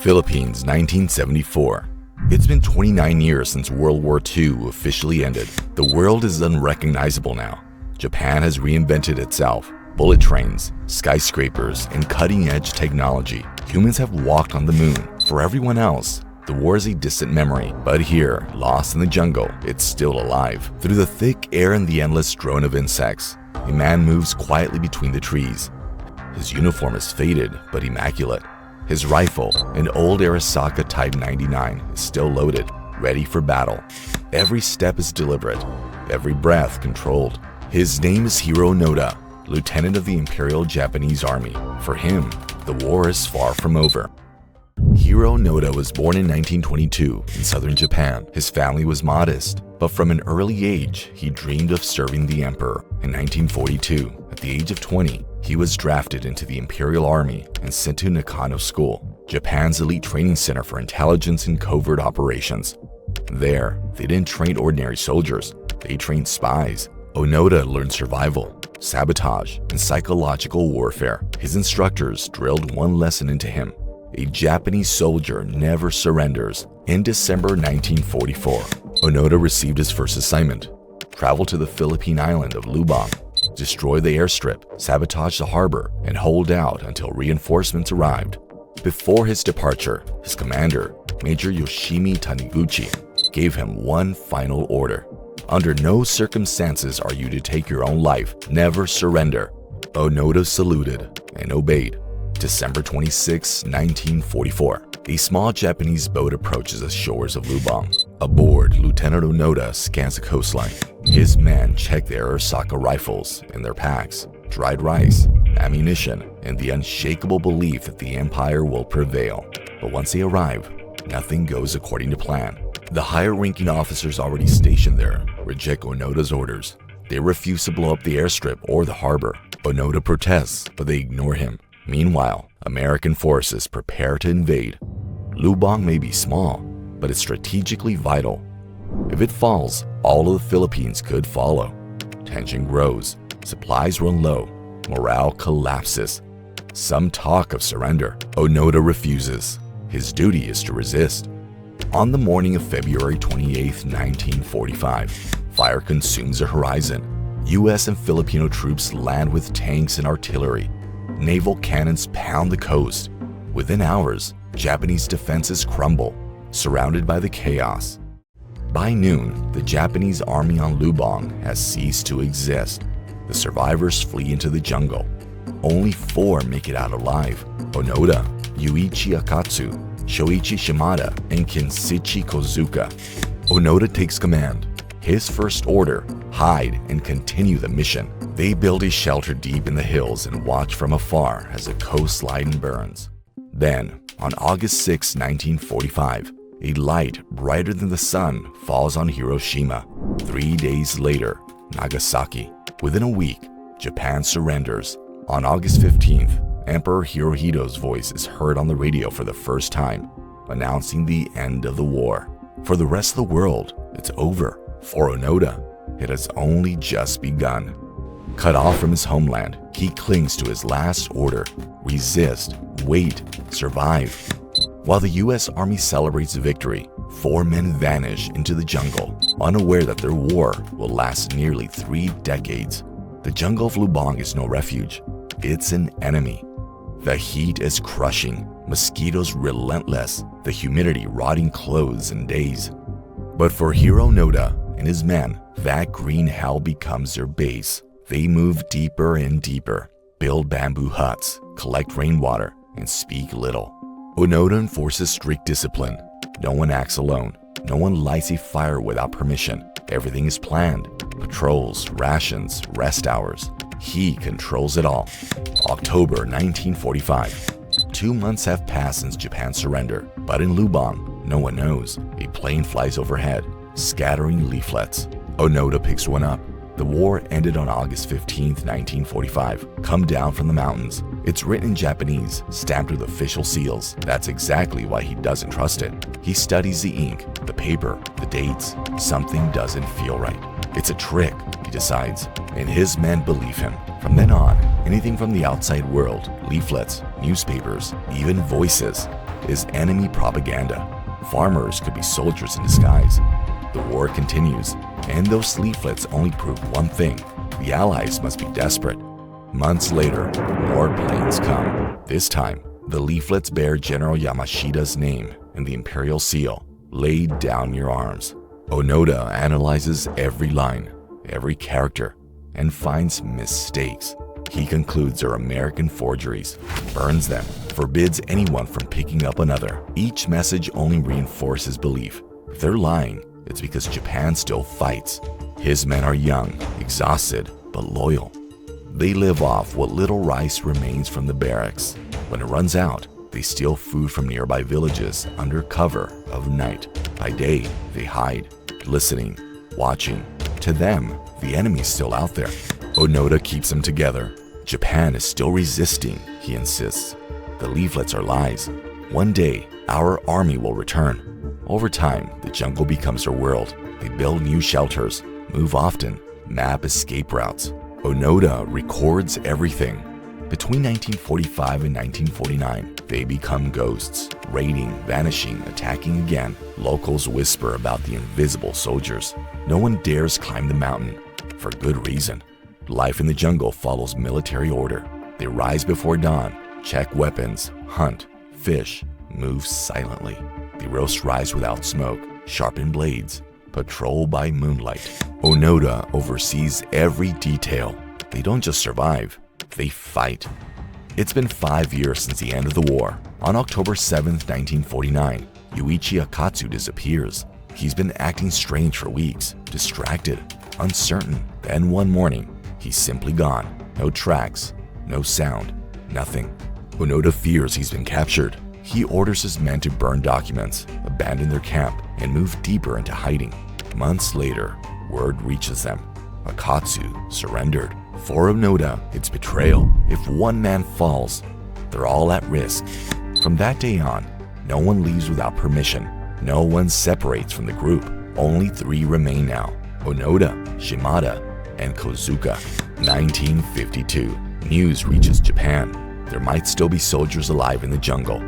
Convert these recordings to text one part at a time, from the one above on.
Philippines, 1974. It's been 29 years since World War II officially ended. The world is unrecognizable now. Japan has reinvented itself. Bullet trains, skyscrapers, and cutting-edge technology. Humans have walked on the moon. For everyone else, the war is a distant memory. But here, lost in the jungle, it's still alive. Through the thick air and the endless drone of insects, a man moves quietly between the trees. His uniform is faded but immaculate. His rifle, an old Arisaka Type 99, is still loaded, ready for battle. Every step is deliberate, every breath controlled. His name is Hiroo Onoda, lieutenant of the Imperial Japanese Army. For him, the war is far from over. Hiroo Onoda was born in 1922 in southern Japan. His family was modest, but from an early age, he dreamed of serving the emperor. In 1942, at the age of 20, he was drafted into the Imperial Army and sent to Nakano School, Japan's elite training center for intelligence and covert operations. There, they didn't train ordinary soldiers, they trained spies. Onoda learned survival, sabotage, and psychological warfare. His instructors drilled one lesson into him: a Japanese soldier never surrenders. In December 1944, Onoda received his first assignment: travel to the Philippine island of Lubang, destroy the airstrip, sabotage the harbor, and hold out until reinforcements arrived. Before his departure, his commander, Major Yoshimi Taniguchi, gave him one final order: under no circumstances are you to take your own life. Never surrender. Onoda saluted and obeyed. December 26, 1944. A small Japanese boat approaches the shores of Lubang. Aboard, Lieutenant Onoda scans the coastline. His men check their Arisaka rifles and their packs, dried rice, ammunition, and the unshakable belief that the Empire will prevail. But once they arrive, nothing goes according to plan. The higher-ranking officers already stationed there reject Onoda's orders. They refuse to blow up the airstrip or the harbor. Onoda protests, but they ignore him. Meanwhile, American forces prepare to invade. Lubang may be small, but it's strategically vital. If it falls, all of the Philippines could follow. Tension grows, supplies run low, morale collapses. Some talk of surrender. Onoda refuses. His duty is to resist. On the morning of February 28, 1945, fire consumes the horizon. US and Filipino troops land with tanks and artillery. Naval cannons pound the coast. Within hours, Japanese defenses crumble, surrounded by the chaos. By noon, the Japanese army on Lubang has ceased to exist. The survivors flee into the jungle. Only 4 make it out alive: Onoda, Yuichi Akatsu, Shoichi Shimada, and Kinshichi Kozuka. Onoda takes command. His first order: hide and continue the mission. They build a shelter deep in the hills and watch from afar as the coastline burns. Then, on August 6, 1945, a light brighter than the sun falls on Hiroshima. 3 days later, Nagasaki. Within a week, Japan surrenders. On August 15th, Emperor Hirohito's voice is heard on the radio for the first time, announcing the end of the war. For the rest of the world, it's over. For Onoda, it has only just begun. Cut off from his homeland, he clings to his last order: resist, wait, survive. While the US Army celebrates victory, 4 men vanish into the jungle, unaware that their war will last nearly 3 decades. The jungle of Lubang is no refuge. It's an enemy. The heat is crushing, mosquitoes relentless, the humidity rotting clothes and days. But for Hiroo Onoda and his men, that green hell becomes their base. They move deeper and deeper, build bamboo huts, collect rainwater, and speak little. Onoda enforces strict discipline. No one acts alone. No one lights a fire without permission. Everything is planned: patrols, rations, rest hours. He controls it all. October 1945. 2 months have passed since Japan's surrender, but in Lubang, no one knows. A plane flies overhead, scattering leaflets. Onoda picks one up. The war ended on August 15, 1945. Come down from the mountains. It's written in Japanese, stamped with official seals. That's exactly why he doesn't trust it. He studies the ink, the paper, the dates. Something doesn't feel right. It's a trick, he decides, and his men believe him. From then on, anything from the outside world, leaflets, newspapers, even voices, is enemy propaganda. Farmers could be soldiers in disguise. The war continues, and those leaflets only prove one thing: the Allies must be desperate. Months later, more planes come. This time, the leaflets bear General Yamashita's name and the imperial seal: "Lay down your arms." Onoda analyzes every line, every character, and finds mistakes. He concludes they're American forgeries, burns them, forbids anyone from picking up another. Each message only reinforces belief. If they're lying, it's because Japan still fights. His men are young, exhausted, but loyal. They live off what little rice remains from the barracks. When it runs out, they steal food from nearby villages under cover of night. By day, they hide, listening, watching. To them, the enemy's still out there. Onoda keeps them together. Japan is still resisting, he insists. The leaflets are lies. One day, our army will return. Over time, the jungle becomes their world. They build new shelters, move often, map escape routes. Onoda records everything. Between 1945 and 1949, they become ghosts, raiding, vanishing, attacking again. Locals whisper about the invisible soldiers. No one dares climb the mountain, for good reason. Life in the jungle follows military order. They rise before dawn, check weapons, hunt, fish, move silently. They roast rice without smoke, sharpen blades, patrol by moonlight. Onoda oversees every detail. They don't just survive, they fight. It's been 5 years since the end of the war. On October 7, 1949, Yuichi Akatsu disappears. He's been acting strange for weeks, distracted, uncertain. Then one morning, he's simply gone. No tracks, no sound, nothing. Onoda fears he's been captured. He orders his men to burn documents, abandon their camp, and move deeper into hiding. Months later, word reaches them. Akatsu surrendered. For Onoda, it's betrayal. If one man falls, they're all at risk. From that day on, no one leaves without permission. No one separates from the group. Only 3 remain now: Onoda, Shimada, and Kozuka. 1952. News reaches Japan. There might still be soldiers alive in the jungle.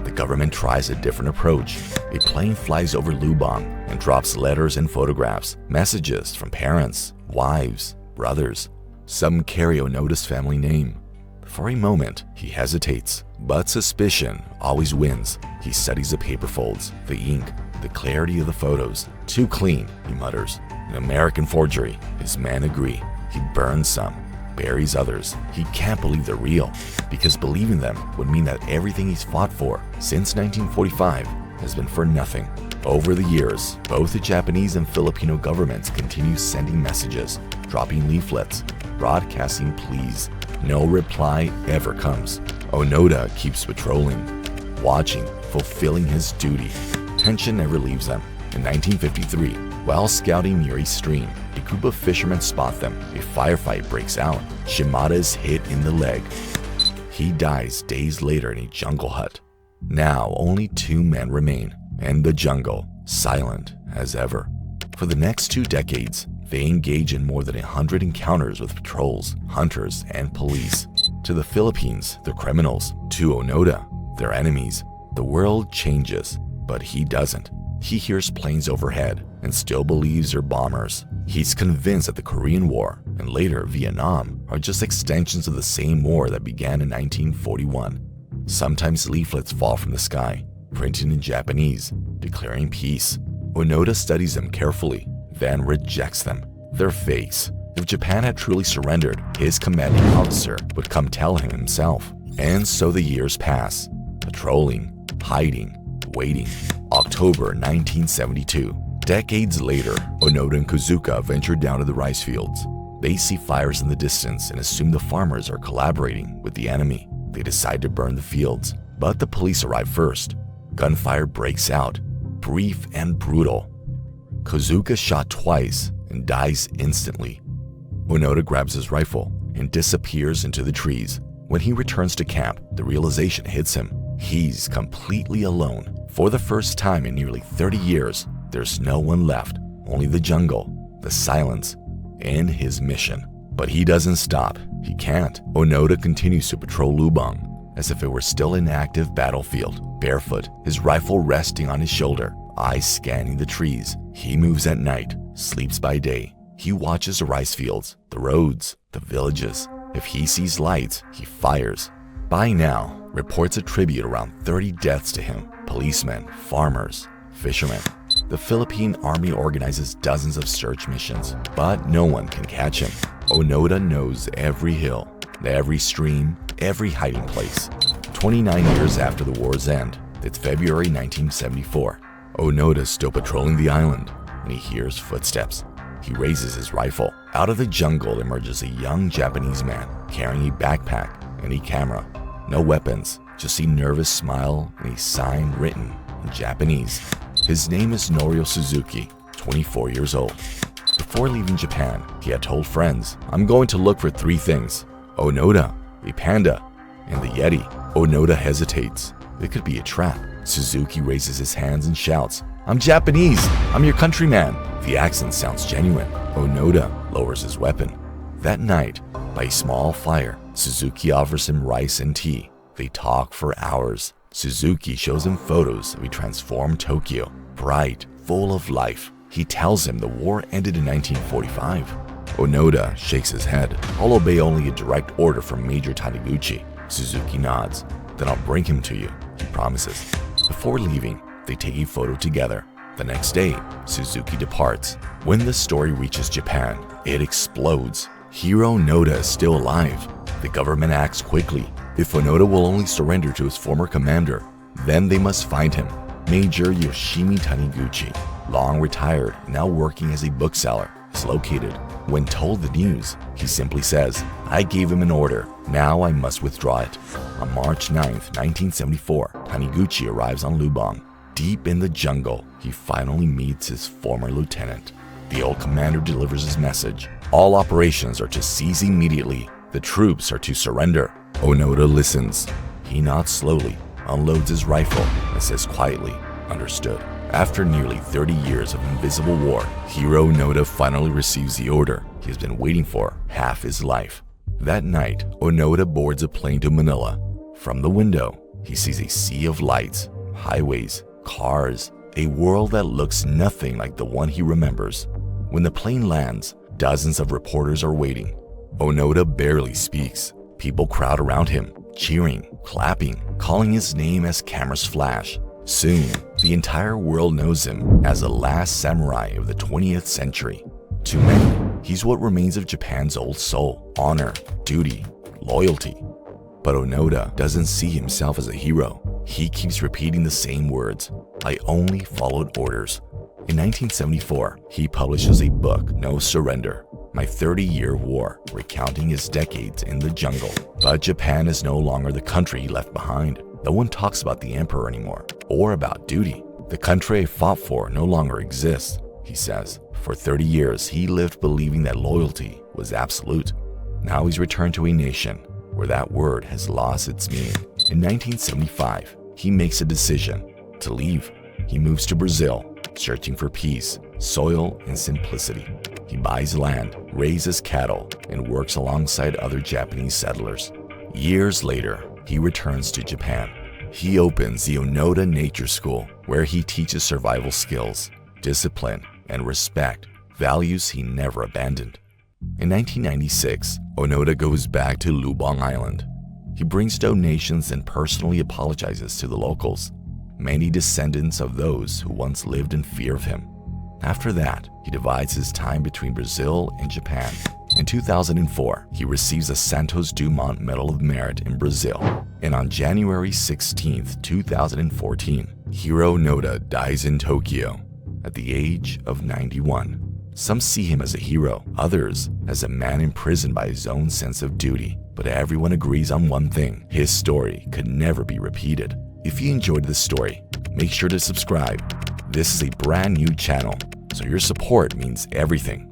The government tries a different approach. A plane flies over Lubang and drops letters and photographs, messages from parents, wives, brothers. Some carry Onoda's family name. For a moment, he hesitates, but suspicion always wins. He studies the paper folds, the ink, the clarity of the photos. "Too clean," he mutters. "An American forgery." His men agree. He burns some, buries others. He can't believe they're real, because believing them would mean that everything he's fought for since 1945 has been for nothing. Over the years, both the Japanese and Filipino governments continue sending messages, dropping leaflets, broadcasting pleas. No reply ever comes. Onoda keeps patrolling, watching, fulfilling his duty. Tension never leaves them. In 1953, while scouting near a stream, a group of fishermen spot them. A firefight breaks out. Shimada is hit in the leg. He dies days later in a jungle hut. Now only 2 men remain, and the jungle, silent as ever. For the next 2 decades, they engage in more than 100 encounters with patrols, hunters, and police. To the Philippines, they're criminals. To Onoda, they're enemies. The world changes, but he doesn't. He hears planes overhead and still believes they're bombers. He's convinced that the Korean War and later Vietnam are just extensions of the same war that began in 1941. Sometimes leaflets fall from the sky, printed in Japanese, declaring peace. Onoda studies them carefully, then rejects them. They're fakes. If Japan had truly surrendered, his commanding officer would come tell him himself. And so the years pass, patrolling, hiding, waiting. October 1972. Decades later, Onoda and Kozuka venture down to the rice fields. They see fires in the distance and assume the farmers are collaborating with the enemy. They decide to burn the fields, but the police arrive first. Gunfire breaks out, brief and brutal. Kozuka shot twice and dies instantly. Onoda grabs his rifle and disappears into the trees. When he returns to camp, the realization hits him. He's completely alone. For the first time in nearly 30 years, there's no one left, only the jungle, the silence, and his mission. But he doesn't stop. He can't. Onoda continues to patrol Lubang. as if it were still an active battlefield. Barefoot, his rifle resting on his shoulder, eyes scanning the trees. He moves at night, sleeps by day. He watches the rice fields, the roads, the villages. If he sees lights, he fires. By now, reports attribute around 30 deaths to him. Policemen, farmers, fishermen. The Philippine Army organizes dozens of search missions, but no one can catch him. Onoda knows every hill, every stream, every hiding place. 29 years after the war's end, it's February 1974. Onoda's still patrolling the island, and he hears footsteps. He raises his rifle. Out of the jungle emerges a young Japanese man carrying a backpack and a camera. No weapons, just a nervous smile and a sign written in Japanese. His name is Norio Suzuki, 24 years old. Before leaving Japan, he had told friends, "I'm going to look for 3 things: Onoda, a panda, and the Yeti." Onoda hesitates. It could be a trap. Suzuki raises his hands and shouts, "I'm Japanese! I'm your countryman!" The accent sounds genuine. Onoda lowers his weapon. That night, by a small fire, Suzuki offers him rice and tea. They talk for hours. Suzuki shows him photos of a transformed Tokyo, bright, full of life. He tells him the war ended in 1945. Onoda shakes his head. "I'll obey only a direct order from Major Taniguchi." Suzuki nods. "Then I'll bring him to you," he promises. Before leaving, they take a photo together. The next day, Suzuki departs. When the story reaches Japan, it explodes. Hiroo Onoda is still alive. The government acts quickly. If Onoda will only surrender to his former commander, then they must find him. Major Yoshimi Taniguchi, long retired, now working as a bookseller, is located. When told the news, he simply says, "I gave him an order. Now I must withdraw it." On March 9th, 1974, Taniguchi arrives on Lubang. Deep in the jungle, he finally meets his former lieutenant. The old commander delivers his message. All operations are to cease immediately. The troops are to surrender. Onoda listens. He nods slowly, unloads his rifle, and says quietly, "Understood." After nearly 30 years of invisible war, Hiroo Onoda finally receives the order he has been waiting for half his life. That night, Onoda boards a plane to Manila. From the window, he sees a sea of lights, highways, cars, a world that looks nothing like the one he remembers. When the plane lands, dozens of reporters are waiting. Onoda barely speaks. People crowd around him, cheering, clapping, calling his name as cameras flash. Soon, the entire world knows him as the last samurai of the 20th century. To many, he's what remains of Japan's old soul: honor, duty, loyalty. But Onoda doesn't see himself as a hero. He keeps repeating the same words: "I only followed orders." In 1974, he publishes a book, No Surrender, My 30-Year War, recounting his decades in the jungle. But Japan is no longer the country he left behind. No one talks about the emperor anymore, or about duty. "The country I fought for no longer exists," he says. For 30 years, he lived believing that loyalty was absolute. Now he's returned to a nation where that word has lost its meaning. In 1975, he makes a decision to leave. He moves to Brazil, searching for peace, soil, and simplicity. He buys land, raises cattle, and works alongside other Japanese settlers. Years later, he returns to Japan. He opens the Onoda Nature School, where he teaches survival skills, discipline, and respect, values he never abandoned. In 1996, Onoda goes back to Lubang Island. He brings donations and personally apologizes to the locals, many descendants of those who once lived in fear of him. After that, he divides his time between Brazil and Japan. In 2004, he receives the Santos Dumont Medal of Merit in Brazil. And on January 16, 2014, Hiroo Onoda dies in Tokyo at the age of 91. Some see him as a hero, others as a man imprisoned by his own sense of duty. But everyone agrees on one thing: his story could never be repeated. If you enjoyed this story, make sure to subscribe. This is a brand new channel, so your support means everything.